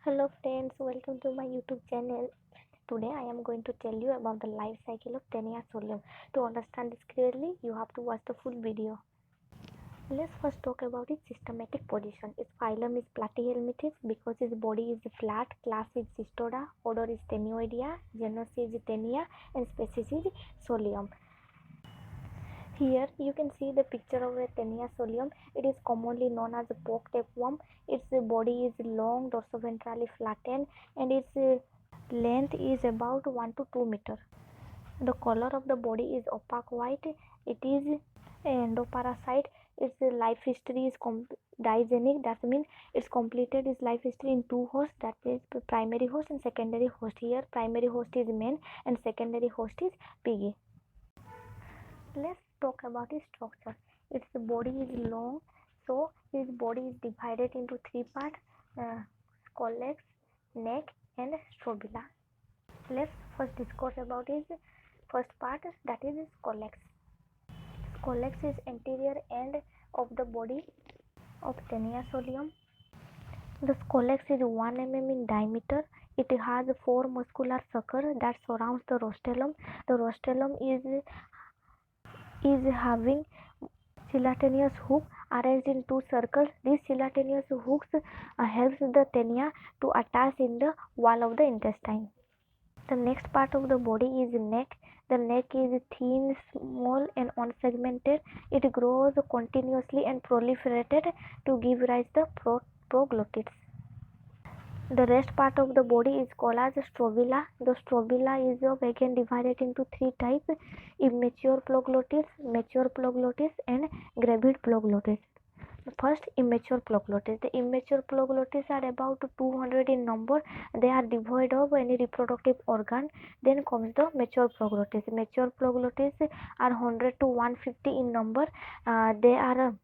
Hello friends, welcome to my YouTube channel. Today I am going to tell you about the life cycle of Taenia solium. To understand this clearly, you have to watch the full video. Let's first talk about its systematic position. Its phylum is Platyhelminthes because its body is flat, class is Cystoda, order is Tenioidea, genus is Taenia, and species is Solium. Here you can see the picture of a Taenia solium. It is commonly known as a pock tapeworm. Its body is long, dorsoventrally flattened, and its length is about 1 to 2 meter. The color of the body is opaque white. It is endoparasite. Its life history is digenic. That means it's completed its life history in two hosts, that is primary host and secondary host. Here primary host is male and secondary host is piggy. Let's talk about its structure. Its body is long, so its body is divided into three parts: scolex, neck, and strobila. Let's first discuss about its first part, that is scolex. Scolex is anterior end of the body of Taenia solium. The scolex is 1 mm in diameter. It has 4 muscular suckers that surrounds the rostellum. The rostellum is having gelatinous hook arranged in two circles. These gelatinous hooks helps the taenia to attach in the wall of the intestine. The next part of the body is neck. The neck is thin, small, and unsegmented. It grows continuously and proliferated to give rise to proglottids. The rest part of the body is called as strobila. The strobila is again divided into three types: immature proglottids, mature proglottids, and gravid proglottids. First, immature proglottids. The immature proglottids are about 200 in number. They are devoid of any reproductive organ. Then comes the mature proglottids. Mature proglottids are 100 to 150 in number. They are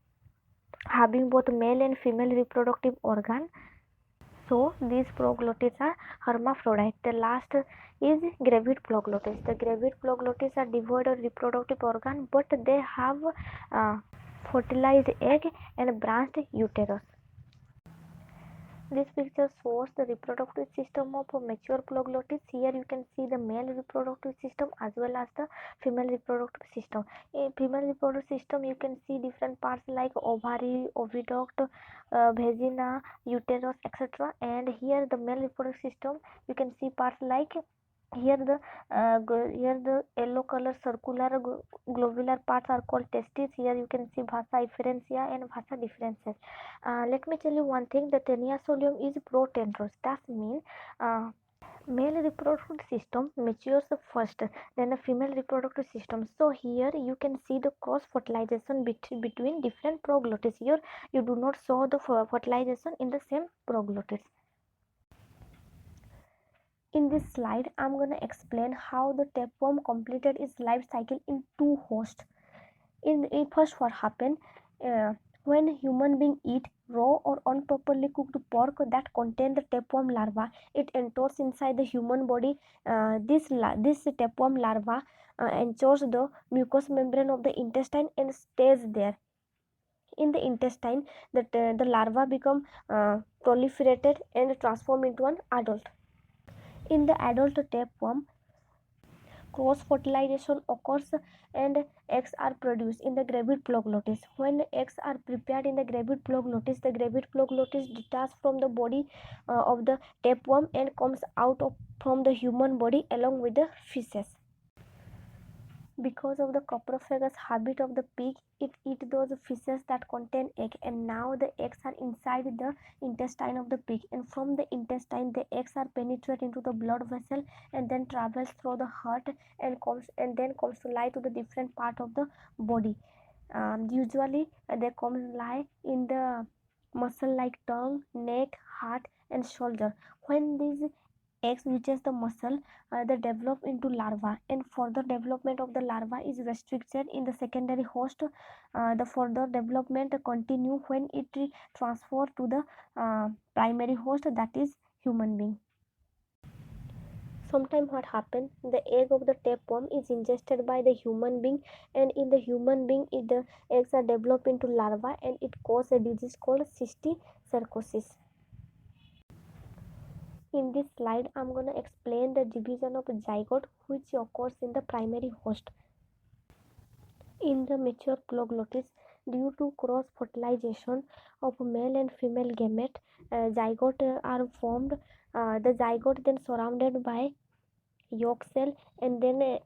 having both male and female reproductive organ. So these proglottids are hermaphrodite. The last is gravid proglottids. The gravid proglottids are devoid of reproductive organ, but they have fertilized egg and branched uterus. This picture shows the reproductive system of mature proglottids. Here you can see the male reproductive system as well as the female reproductive system. In female reproductive system, you can see different parts like ovary, oviduct, vagina, uterus, etc. And here the male reproductive system, you can see parts like here the yellow color circular globular parts are called testes. Here you can see vasa efferentia and vasa deferens. Let me tell you one thing: the Taenia solium is protandrous. That means male reproductive system matures first, then the female reproductive system. So here you can see the cross fertilization between different proglottids. Here you do not saw the fertilization in the same proglottids. In this slide, I'm going to explain how the tapeworm completed its life cycle in two hosts. In first, what happened when human being eat raw or improperly cooked pork that contain the tapeworm larva, it enters inside the human body. This tapeworm larva enters the mucous membrane of the intestine and stays there. In the intestine, the larva become proliferated and transform into an adult. In the adult tapeworm, cross fertilization occurs and eggs are produced in the gravid proglottis. When eggs are prepared in the gravid proglottis, the gravid proglottis detaches from the body of the tapeworm and comes out from the human body along with the feces. Because of the coprophagous habit of the pig, it eats those feces that contain egg, and now the eggs are inside the intestine of the pig, and from the intestine the eggs are penetrate into the blood vessel and then travels through the heart and then comes to lie to the different part of the body. Usually they come lie in the muscle like tongue, neck, heart, and shoulder. When these eggs reaches the muscle, they develop into larva, and further development of the larva is restricted in the secondary host. The further development continue when it transfer to the primary host, that is human being. Sometimes what happens, the egg of the tapeworm is ingested by the human being, and in the human being the eggs are developed into larva and it causes a disease called cysticercosis. In this slide, I'm going to explain the division of zygote which occurs in the primary host. In the mature proglottis, due to cross-fertilization of male and female gamete, zygote are formed. The zygote then surrounded by yolk cell, and then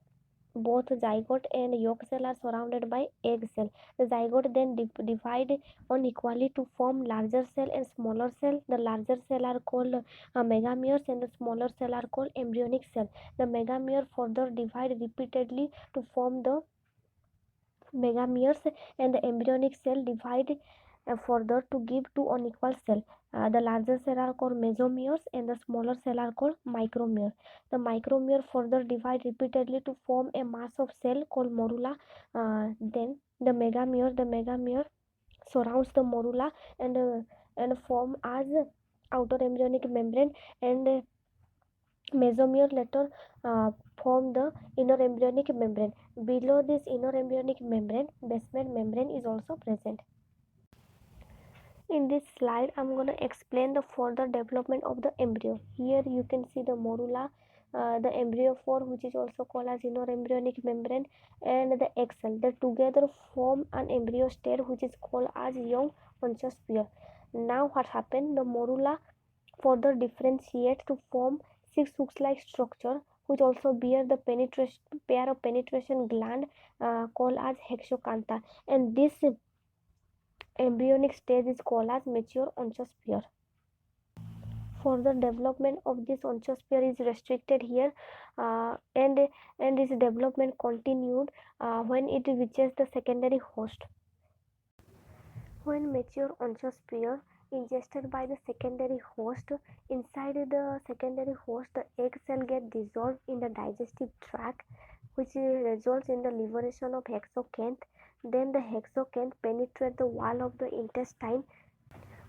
both zygote and yolk cell are surrounded by egg cell. The zygote then divide unequally to form larger cell and smaller cell. The larger cell are called megameres and the smaller cell are called embryonic cell. The megamere further divide repeatedly to form the megameres, and the embryonic cell divide further to give two unequal cell. The larger cell are called mesomeres and the smaller cell are called micromeres. The micromere further divide repeatedly to form a mass of cell called morula. Then the megamere surrounds the morula and form as outer embryonic membrane, and mesomere later form the inner embryonic membrane. Below this inner embryonic membrane, basement membrane is also present. In this slide, I'm going to explain the further development of the embryo. Here you can see the morula, the embryophore, which is also called as inner embryonic membrane, and the egg cell. They together form an embryo state which is called as young onchosphere. Now what happened? The morula further differentiate to form six hooks-like structure, which also bear the pair of penetration gland called as hexacantha, and this embryonic stage is called as mature onchosphere. Further development of this onchosphere is restricted here, and its development continued when it reaches the secondary host. When mature onchosphere ingested by the secondary host, inside the secondary host, the egg cell get dissolved in the digestive tract, which results in the liberation of hexocanth. Then the hexocanth penetrate the wall of the intestine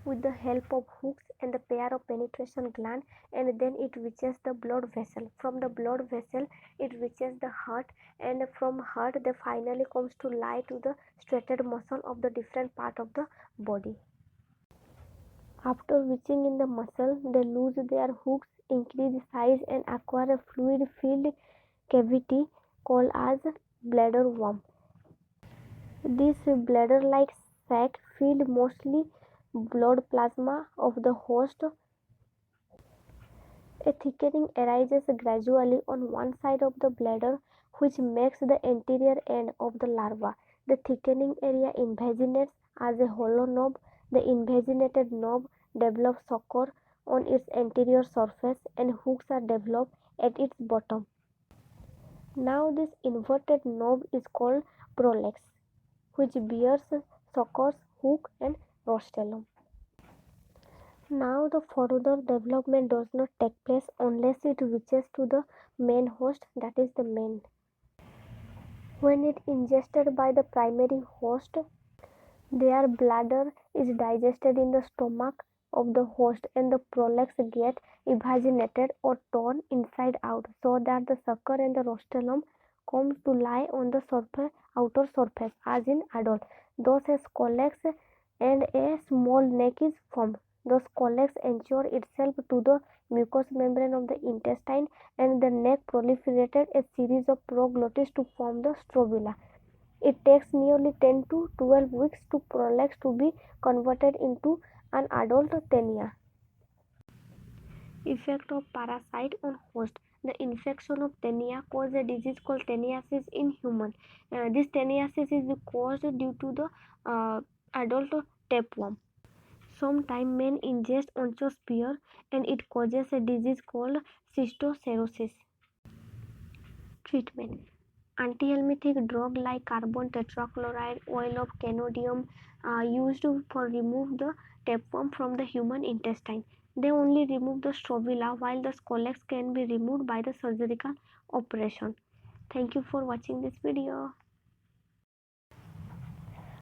with the help of hooks and the pair of penetration gland, and then it reaches the blood vessel. From the blood vessel it reaches the heart, and from heart they finally comes to lie to the striated muscle of the different part of the body. After reaching in the muscle, they lose their hooks, increase size and acquire a fluid filled cavity called as bladder worm. This bladder like sac filled mostly blood plasma of the host. A thickening arises gradually on one side of the bladder, which makes the anterior end of the larva. The thickening area invaginates as a hollow knob. The invaginated knob develops sucker on its anterior surface, and hooks are developed at its bottom. Now this inverted knob is called prolix, which bears suckers, hook and rostrum. Now the further development does not take place unless it reaches to the main host, that is the main. When it ingested by the primary host, their bladder is digested in the stomach of the host, and the prolix get evaginated or torn inside out, so that the sucker and the rostrum comes to lie on the outer surface as in adult. Thus a scolex and a small neck is formed. The scolex anchors itself to the mucous membrane of the intestine, and the neck proliferated a series of proglottis to form the strobila. It takes nearly 10 to 12 weeks to prolix to be converted into an adult taenia. Effect of parasite on host. The infection of taenia causes a disease called taniasis in human. This taniasis is caused due to the adult tapeworm. Sometimes men ingest onchosphere and it causes a disease called cysticercosis. Treatment. Antihelminthic drug like carbon tetrachloride, oil of cannodium are used for remove the tapeworm from the human intestine. They only remove the strobila, while the scolex can be removed by the surgical operation. Thank you for watching this video.